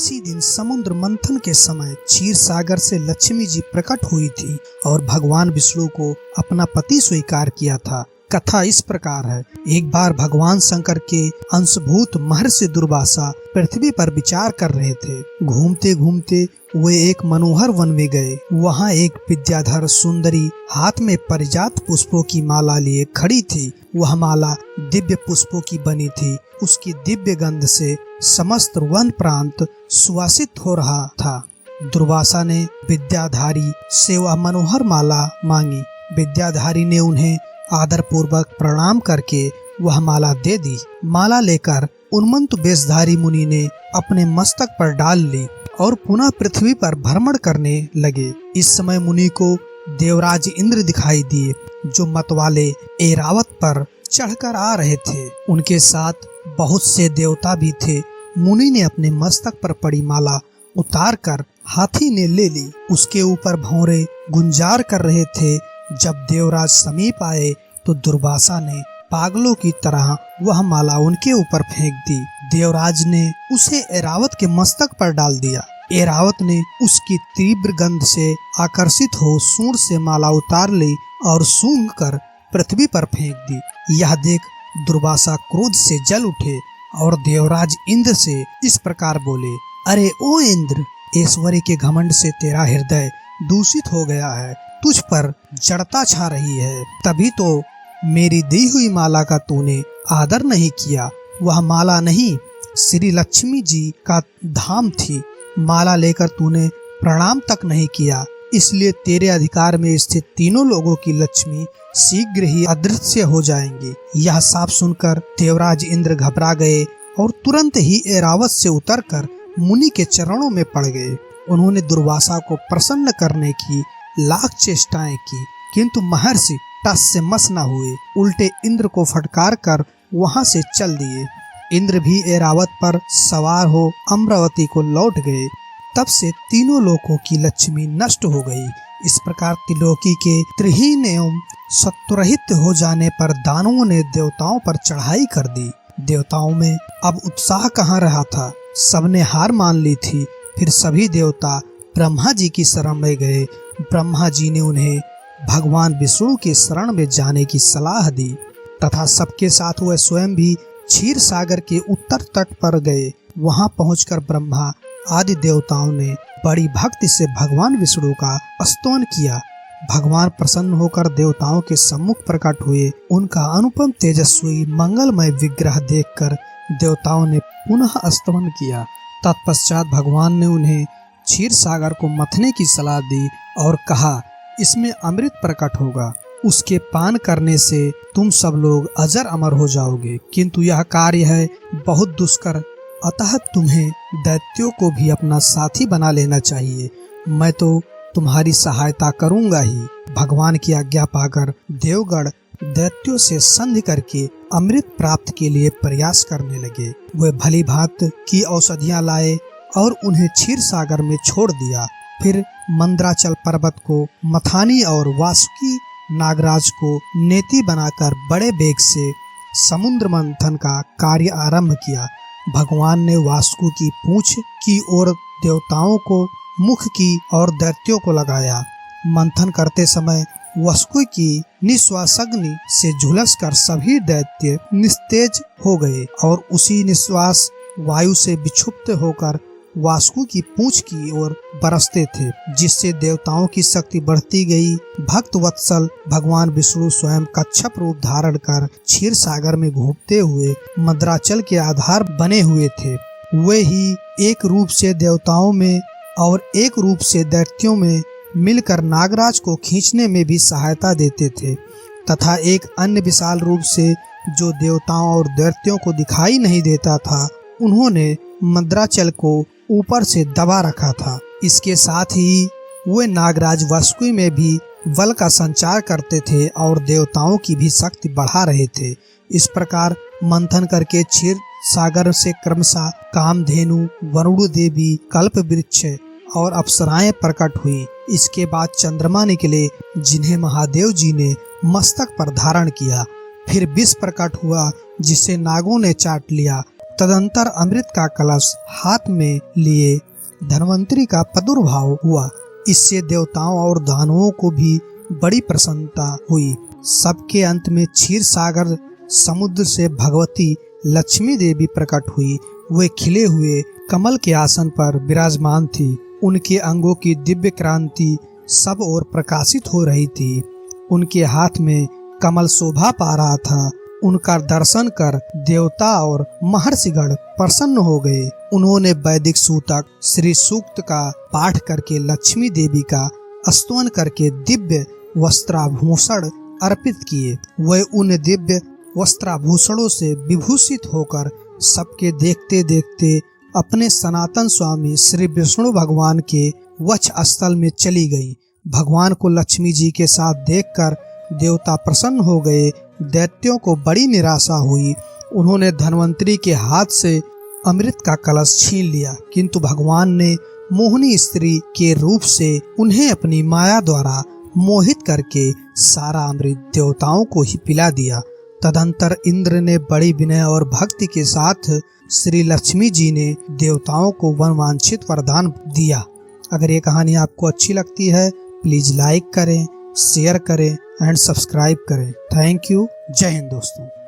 इसी दिन समुद्र मंथन के समय क्षीर सागर से लक्ष्मी जी प्रकट हुई थी और भगवान विष्णु को अपना पति स्वीकार किया था। कथा इस प्रकार है। एक बार भगवान शंकर के अंशभूत महर्षि दुर्वासा पृथ्वी पर विचार कर रहे थे। घूमते घूमते वे एक मनोहर वन में गए। वहाँ एक विद्याधर सुंदरी हाथ में परिजात पुष्पों की माला लिए खड़ी थी। वह माला दिव्य पुष्पों की बनी थी। उसकी दिव्य गंध से समस्त वन प्रांत सुवासित हो रहा था। दुर्वासा ने विद्याधारी से वह मनोहर माला मांगी। विद्याधारी ने उन्हें आदर पूर्वक प्रणाम करके वह माला दे दी। माला लेकर उन्मत्त वेशधारी मुनि ने अपने मस्तक पर डाल ली और पुनः पृथ्वी पर भ्रमण करने लगे। इस समय मुनि को देवराज इंद्र दिखाई दिए, जो मतवाले ऐरावत पर चढ़कर आ रहे थे। उनके साथ बहुत से देवता भी थे। मुनि ने अपने मस्तक पर पड़ी माला उतार कर हाथी ने ले ली। उसके ऊपर भौरे गुंजार कर रहे थे। जब देवराज समीप आए तो दुर्वासा ने पागलों की तरह वह माला उनके ऊपर फेंक दी। देवराज ने उसे ऐरावत के मस्तक पर डाल दिया। ऐरावत ने उसकी तीव्र गंध से आकर्षित हो सूंड से माला उतार ली और सूंघ कर पृथ्वी पर फेंक दी। यह देख दुर्वासा क्रोध से जल उठे और देवराज इंद्र से इस प्रकार बोले, अरे ओ इंद्र, ऐश्वर्य के घमंड से तेरा हृदय दूषित हो गया है। तुझ पर जड़ता छा रही है, तभी तो मेरी दी हुई माला का तूने आदर नहीं किया। वह माला नहीं, श्री लक्ष्मी जी का धाम थी। माला लेकर तूने प्रणाम तक नहीं किया, इसलिए तेरे अधिकार में स्थित तीनों लोगों की लक्ष्मी शीघ्र ही अदृश्य हो जाएंगी। यह साफ सुनकर देवराज इंद्र घबरा गए और तुरंत ही ऐरावत से उतरकर मुनि के चरणों में पड़ गए। उन्होंने दुर्वासा को प्रसन्न करने की लाख चेष्टाएं की, किंतु महर्षि टस से मस न हुए। उल्टे इंद्र को फटकार कर वहां से चल दिए। इंद्र भी ऐरावत पर सवार हो अमरावती को लौट गए। तब से तीनों लोकों की लक्ष्मी नष्ट हो गई। इस प्रकार त्रिलोकी के त्रिहीन एवं सत्वरहित हो जाने पर दानवों ने देवताओं पर चढ़ाई कर दी। देवताओं में अब उत्साह कहाँ रहा था, सबने हार मान ली थी। फिर सभी देवता ब्रह्मा जी की शरण में गए। ब्रह्मा जी ने उन्हें भगवान विष्णु के शरण में जाने की सलाह दी तथा सबके साथ वह स्वयं भी क्षीर सागर के उत्तर तट पर गए। वहां पहुंचकर ब्रह्मा आदि देवताओं ने बड़ी भक्ति से भगवान विष्णु का स्तवन किया। भगवान प्रसन्न होकर देवताओं के सम्मुख प्रकट हुए। उनका अनुपम तेजस्वी मंगलमय विग्रह देखकर देवताओं ने पुनः स्तवन किया। तत्पश्चात भगवान ने उन्हें क्षीर सागर को मथने की सलाह दी और कहा, इसमें अमृत प्रकट होगा, उसके पान करने से तुम सब लोग अजर अमर हो जाओगे। किंतु यह कार्य है बहुत दुष्कर, अतः तुम्हें दैत्यों को भी अपना साथी बना लेना चाहिए। मैं तो तुम्हारी सहायता करूंगा ही। भगवान की आज्ञा पाकर देवगण दैत्यों से संधि करके अमृत प्राप्त के लिए प्रयास करने लगे। वे भली भांति की औषधियां लाए और उन्हें क्षीर सागर में छोड़ दिया। फिर मंद्राचल पर्वत को मथानी और वासुकी नागराज को नेति बनाकर बड़े वेग से समुद्र मंथन का कार्य आरंभ किया। भगवान ने वासुकी की पूंछ की ओर देवताओं को, मुख की और दैत्यों को लगाया। मंथन करते समय वासुकी की निश्वासाग्नि से झुलसकर सभी दैत्य निस्तेज हो गए और उसी निश्वास वायु से विक्षुब्ध होकर वासुकी की पूंछ की ओर बरसते थे, जिससे देवताओं की शक्ति बढ़ती गई। भक्त वत्सल भगवान विष्णु स्वयं कच्छप रूप धारण कर क्षीर सागर में घूमते हुए मंद्राचल के आधार बने हुए थे। वे ही एक रूप से देवताओं में और एक रूप से दैत्यों में मिलकर नागराज को खींचने में भी सहायता देते थे तथा एक अन्य विशाल रूप से जो देवताओं और दैत्यों को दिखाई नहीं देता था, उन्होंने मंद्राचल को ऊपर से दबा रखा था। इसके साथ ही वे नागराज वासुकी में भी बल का संचार करते थे और देवताओं की भी शक्ति बढ़ा रहे थे। इस प्रकार मंथन करके क्षीर सागर से क्रमशः कामधेनु, वरुण देवी, कल्प वृक्ष और अप्सराएं प्रकट हुई। इसके बाद चंद्रमा निकले, जिन्हें महादेव जी ने मस्तक पर धारण किया। फिर विष प्रकट हुआ, जिसे नागों ने चाट लिया तदंतर अमृत का कलश हाथ में लिए धन्वंतरी का प्रादुर्भाव हुआ। इससे देवताओं और दानवों को भी बड़ी प्रसन्नता हुई। सबके अंत में क्षीर सागर समुद्र से भगवती लक्ष्मी देवी प्रकट हुई। वे खिले हुए कमल के आसन पर विराजमान थी। उनके अंगों की दिव्य क्रांति सब ओर प्रकाशित हो रही थी। उनके हाथ में कमल शोभा पा रहा था। उनका दर्शन कर देवता और महर्षिगण प्रसन्न हो गए। उन्होंने वैदिक सूतक श्री सूक्त का पाठ करके लक्ष्मी देवी का स्तवन करके दिव्य वस्त्राभूषण अर्पित किए। वे उन दिव्य वस्त्राभूषणों से विभूषित होकर सबके देखते देखते अपने सनातन स्वामी श्री विष्णु भगवान के वक्ष स्थल में चली गई। भगवान को लक्ष्मी जी के साथ देखकर देवता प्रसन्न हो गए। दैत्यों को बड़ी निराशा हुई। उन्होंने धन्वंतरी के हाथ से अमृत का कलश छीन लिया, किंतु भगवान ने मोहिनी स्त्री के रूप से उन्हें अपनी माया द्वारा मोहित करके सारा अमृत देवताओं को ही पिला दिया। तदंतर इंद्र ने बड़ी विनय और भक्ति के साथ श्री लक्ष्मी जी ने देवताओं को मनवांछित वरदान दिया। अगर ये कहानी आपको अच्छी लगती है प्लीज लाइक करें, शेयर करें एंड सब्सक्राइब करें। Thank you. जय हिंद दोस्तों।